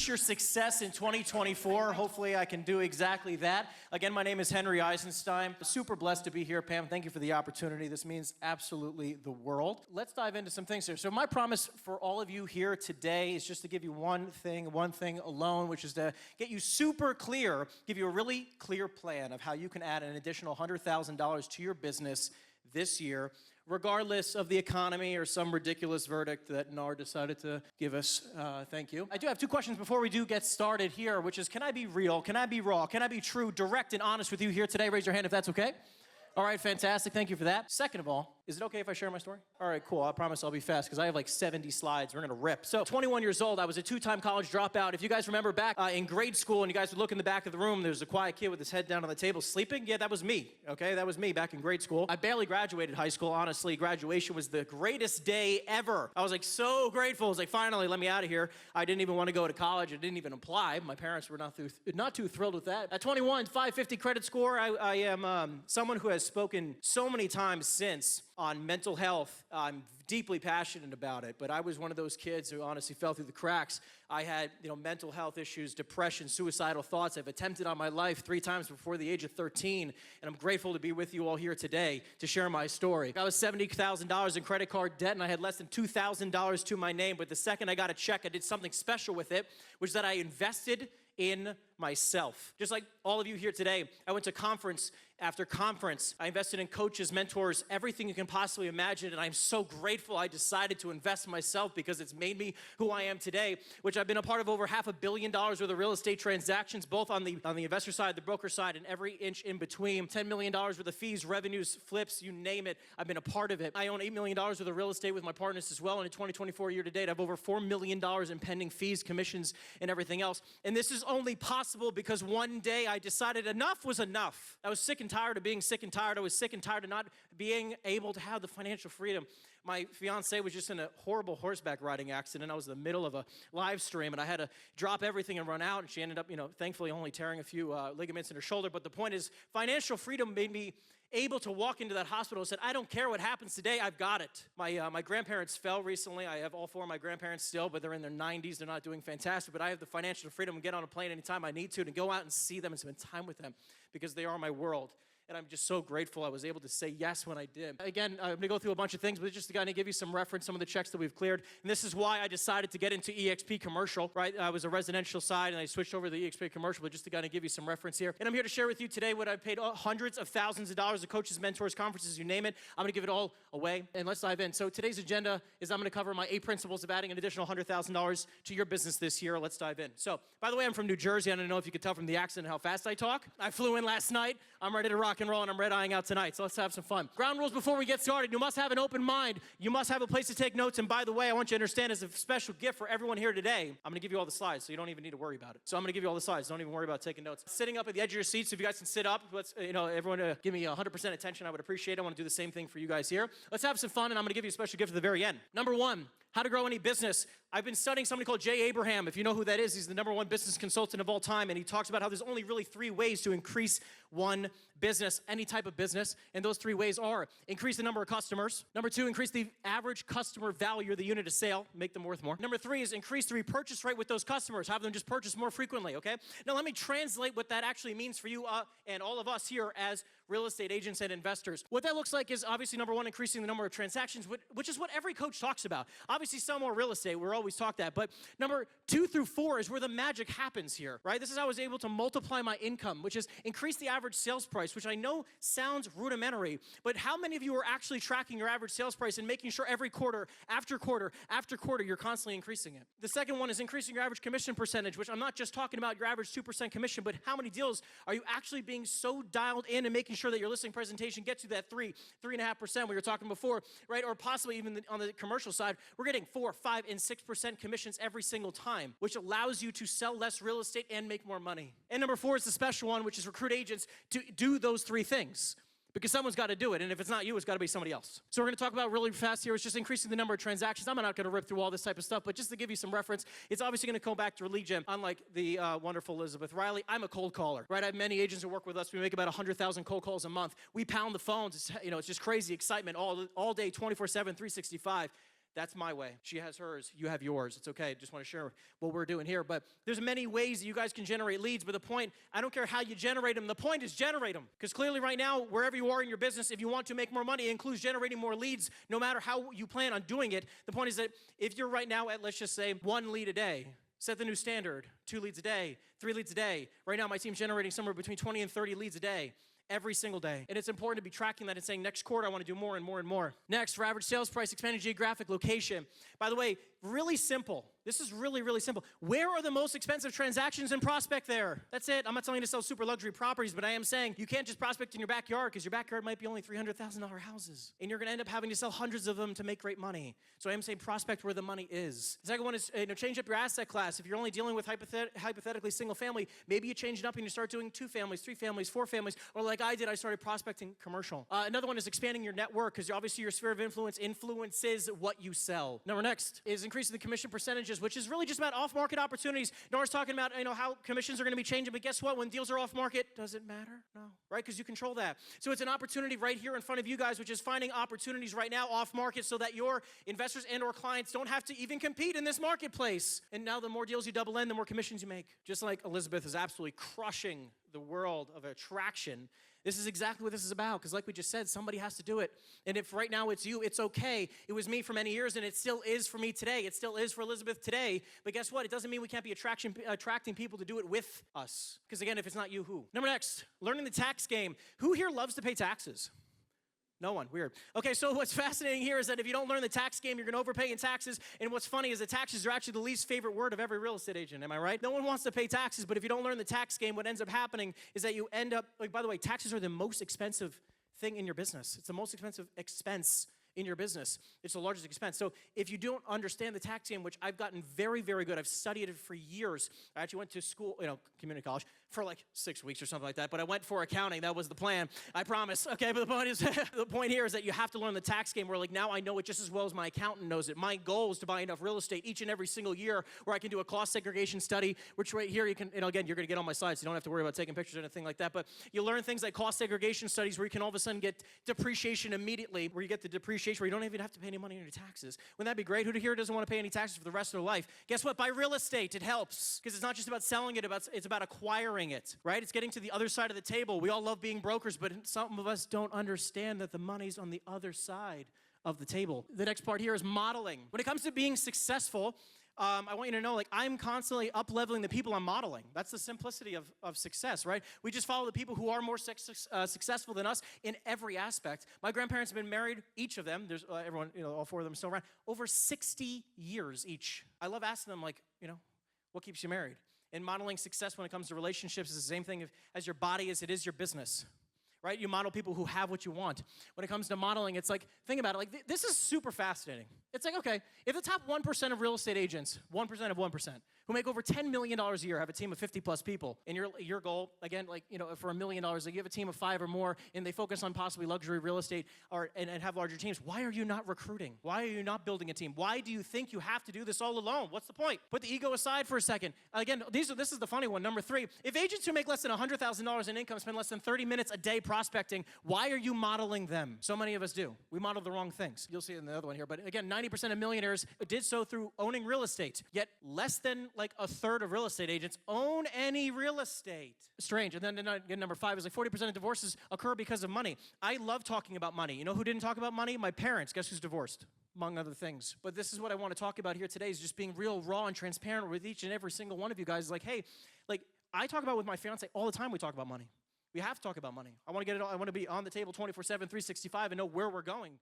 increase your success in 2024. Hopefully I can do exactly that. Again, my name is Henry Eisenstein. Super blessed to be here, Pam. Thank you for the opportunity. This means absolutely the world. Let's dive into some things here. So my promise for all of you here today is just to give you one thing alone, which is to get you super clear, give you a really clear plan of how you can add an additional $100,000 to your business this year, regardless of the economy or some ridiculous verdict that NAR decided to give us. Thank you. I do have two questions before we do get started here, which is, can I be real? Can I be raw? Can I be true, direct, and honest with you here today? Raise your hand if that's okay. All right, fantastic. Thank you for that. Second of all, is it okay if I share my story? All right, cool. I promise I'll be fast because I have like 70 slides. We're going to rip. So 21 years old, I was a two-time college dropout. If you guys remember back in grade school and you guys would look in the back of the room, there's a quiet kid with his head down on the table sleeping. Yeah, that was me, okay? That was me back in grade school. I barely graduated high school, honestly. Graduation was the greatest day ever. I was like so grateful. I was like, finally, let me out of here. I didn't even want to go to college. I didn't even apply. My parents were not too thrilled with that. At 21, 550 credit score. I am someone who has spoken so many times since on mental health. I'm deeply passionate about it, but I was one of those kids who honestly fell through the cracks. I had, mental health issues, depression, suicidal thoughts. I've attempted on my life 3 times before the age of 13, and I'm grateful to be with you all here today to share my story. I was $70,000 in credit card debt, and I had less than $2,000 to my name, but the second I got a check, I did something special with it, which is that I invested in myself. Just like all of you here today, I went to conference after conference. I invested in coaches, mentors, everything you can possibly imagine, and I'm so grateful I decided to invest in myself because it's made me who I am today, which I've been a part of over $500 million worth of real estate transactions, both on the investor side, the broker side, and every inch in between. $10 million worth of fees, revenues, flips, you name it. I've been a part of it. I own $8 million worth of real estate with my partners as well, and in 2024 year to date, I have over $4 million in pending fees, commissions, and everything else. And this is only possible because one day I decided enough was enough. I was sick and tired of being sick and tired. I was sick and tired of not being able to have the financial freedom. My fiance was just in a horrible horseback riding accident. I was in the middle of a live stream, and I had to drop everything and run out, and she ended up, thankfully only tearing a few ligaments in her shoulder. But the point is, financial freedom made me able to walk into that hospital and said, I don't care what happens today, I've got it. My grandparents fell recently. I have all 4 of my grandparents still, but they're in their 90s. They're not doing fantastic, but I have the financial freedom to get on a plane anytime I need to and go out and see them and spend time with them because they are my world. And I'm just so grateful I was able to say yes when I did. Again, I'm going to go through a bunch of things, but just to kind of give you some reference, some of the checks that we've cleared. And this is why I decided to get into EXP commercial, right? I was a residential side, and I switched over to the EXP commercial, but just to kind of give you some reference here. And I'm here to share with you today what I've paid hundreds of thousands of dollars to coaches, mentors, conferences, you name it. I'm going to give it all away, and let's dive in. So today's agenda is I'm going to cover my 8 principles of adding an additional $100,000 to your business this year. Let's dive in. So, by the way, I'm from New Jersey. I don't know if you could tell from the accent how fast I talk. I flew in last night. I'm ready to rock and roll, and I'm red-eyeing out tonight, so let's have some fun. Ground rules before we get started. You must have an open mind. You must have a place to take notes, and by the way, I want you to understand as a special gift for everyone here today, I'm going to give you all the slides, so you don't even need to worry about it. So I'm going to give you all the slides. Don't even worry about taking notes. Sitting up at the edge of your seats, so if you guys can sit up, let's, everyone give me 100% attention. I would appreciate it. I want to do the same thing for you guys here. Let's have some fun, and I'm going to give you a special gift at the very end. Number 1, how to grow any business. I've been studying somebody called Jay Abraham. If you know who that is, he's the #1 business consultant of all time, and he talks about how there's only really 3 ways to increase one business, any type of business, and those 3 ways are increase the number of customers. Number 2, increase the average customer value or the unit of sale, make them worth more. Number 3 is increase the repurchase rate with those customers, have them just purchase more frequently, okay? Now let me translate what that actually means for you and all of us here as real estate agents and investors. What that looks like is obviously number 1, increasing the number of transactions, which is what every coach talks about. Obviously sell more real estate, we're always taught that, but number 2 through 4 is where the magic happens here, right? This is how I was able to multiply my income, which is increase the average sales price, which I know sounds rudimentary, but how many of you are actually tracking your average sales price and making sure every quarter after quarter after quarter, you're constantly increasing it? The second one is increasing your average commission percentage, which I'm not just talking about your average 2% commission, but how many deals are you actually being so dialed in and making sure that your listing presentation gets you that 3.5% we were talking before, right? Or possibly even on the commercial side, we're getting 4, 5, and 6% commissions every single time, which allows you to sell less real estate and make more money. And number 4 is the special one, which is recruit agents to do those 3 things. Because someone's got to do it, and if it's not you, it's got to be somebody else. So we're going to talk about really fast here. It's just increasing the number of transactions. I'm not going to rip through all this type of stuff, but just to give you some reference, it's obviously going to go back to lead gen. Unlike the wonderful Elizabeth Riley, I'm a cold caller, right? I have many agents who work with us. We make about 100,000 cold calls a month. We pound the phones. It's just crazy excitement all day, 24/7, 365. That's my way. She has hers. You have yours. It's okay. Just want to share what we're doing here. But there's many ways that you guys can generate leads. But the point, I don't care how you generate them. The point is generate them. Because clearly right now, wherever you are in your business, if you want to make more money, it includes generating more leads, no matter how you plan on doing it. The point is that if you're right now at, let's just say, 1 lead a day, set the new standard, 2 leads a day, 3 leads a day. Right now, my team's generating somewhere between 20 and 30 leads a day. Every single day. And it's important to be tracking that and saying, next quarter, I want to do more and more and more. Next, for average sales price, expanded geographic location. By the way, really simple. This is really, really simple. Where are the most expensive transactions in prospect there? That's it. I'm not telling you to sell super luxury properties, but I am saying you can't just prospect in your backyard because your backyard might be only $300,000 houses. And you're going to end up having to sell hundreds of them to make great money. So I am saying prospect where the money is. The second one is change up your asset class. If you're only dealing with hypothetically single family, maybe you change it up and you start doing 2 families, 3 families, 4 families, or like I did, I started prospecting commercial. Another one is expanding your network because obviously your sphere of influence influences what you sell. Next is increasing the commission percentages, which is really just about off-market opportunities. Nora's talking about how commissions are going to be changing, but guess what? When deals are off-market, does it matter? No, right? Because you control that. So it's an opportunity right here in front of you guys, which is finding opportunities right now off-market so that your investors and or clients don't have to even compete in this marketplace. And now the more deals you double in, the more commissions you make. Just like Elizabeth is absolutely crushing the world of attraction, this is exactly what this is about, because like we just said, somebody has to do it. And if right now it's you, it's okay. It was me for many years, and it still is for me today. It still is for Elizabeth today. But guess what? It doesn't mean we can't be attracting people to do it with us. Because again, if it's not you, who? Next, learning the tax game. Who here loves to pay taxes? No one. Weird. Okay, so what's fascinating here is that if you don't learn the tax game, you're going to overpay in taxes. And what's funny is that taxes are actually the least favorite word of every real estate agent. Am I right? No one wants to pay taxes, but if you don't learn the tax game, what ends up happening is that you end up, by the way, taxes are the most expensive thing in your business. It's the most expensive expense in your business. It's the largest expense. So if you don't understand the tax game, which I've gotten very, very good, I've studied it for years. I actually went to school, community college, for like 6 weeks or something like that, but I went for accounting. That was the plan. I promise. Okay, but the point is, the point here is that you have to learn the tax game where like now I know it just as well as my accountant knows it. My goal is to buy enough real estate each and every single year where I can do a cost segregation study, which right here you can, again, you're going to get on my slides, so you don't have to worry about taking pictures or anything like that, but you learn things like cost segregation studies where you can all of a sudden get depreciation immediately, where you get the depreciation where you don't even have to pay any money on your taxes. Wouldn't that be great? Who here doesn't want to pay any taxes for the rest of their life? Guess what? Buy real estate. It helps because it's not just about selling it, it's about acquiring it, right? It's getting to the other side of the table. We all love being brokers, but some of us don't understand that the money's on the other side of the table. The next part here is modeling. When it comes to being successful, I want you to know, like, I'm constantly up-leveling the people I'm modeling. That's the simplicity of success, right? We just follow the people who are more successful than us in every aspect. My grandparents have been married, each of them, there's everyone, all 4 of them still around, over 60 years each. I love asking them, like, what keeps you married? And modeling success when it comes to relationships is the same thing as your body as it is your business. Right? You model people who have what you want. When it comes to modeling, it's like, think about it, like this is super fascinating. It's like, okay, if the top 1% of real estate agents, 1% of 1%, who make over $10 million a year have a team of 50 plus people, and your goal, again, like, for $1 million, like you have a team of 5 or more, and they focus on possibly luxury real estate and have larger teams, why are you not recruiting? Why are you not building a team? Why do you think you have to do this all alone? What's the point? Put the ego aside for a second. Again, this is the funny one, number 3. If agents who make less than $100,000 in income spend less than 30 minutes a day prospecting, why are you modeling them? So many of us do. We model the wrong things. You'll see it in the other one here. But again, 90% of millionaires did so through owning real estate. Yet less than like a third of real estate agents own any real estate. Strange. And then again, number 5 is like 40% of divorces occur because of money. I love talking about money. You know who didn't talk about money? My parents. Guess who's divorced? Among other things. But this is what I want to talk about here today, is just being real, raw, and transparent with each and every single one of you guys. Like, hey, like I talk about with my fiance all the time, we talk about money. We have to talk about money. I want to get it all, I want to be on the table 24/7, 365 and know where we're going.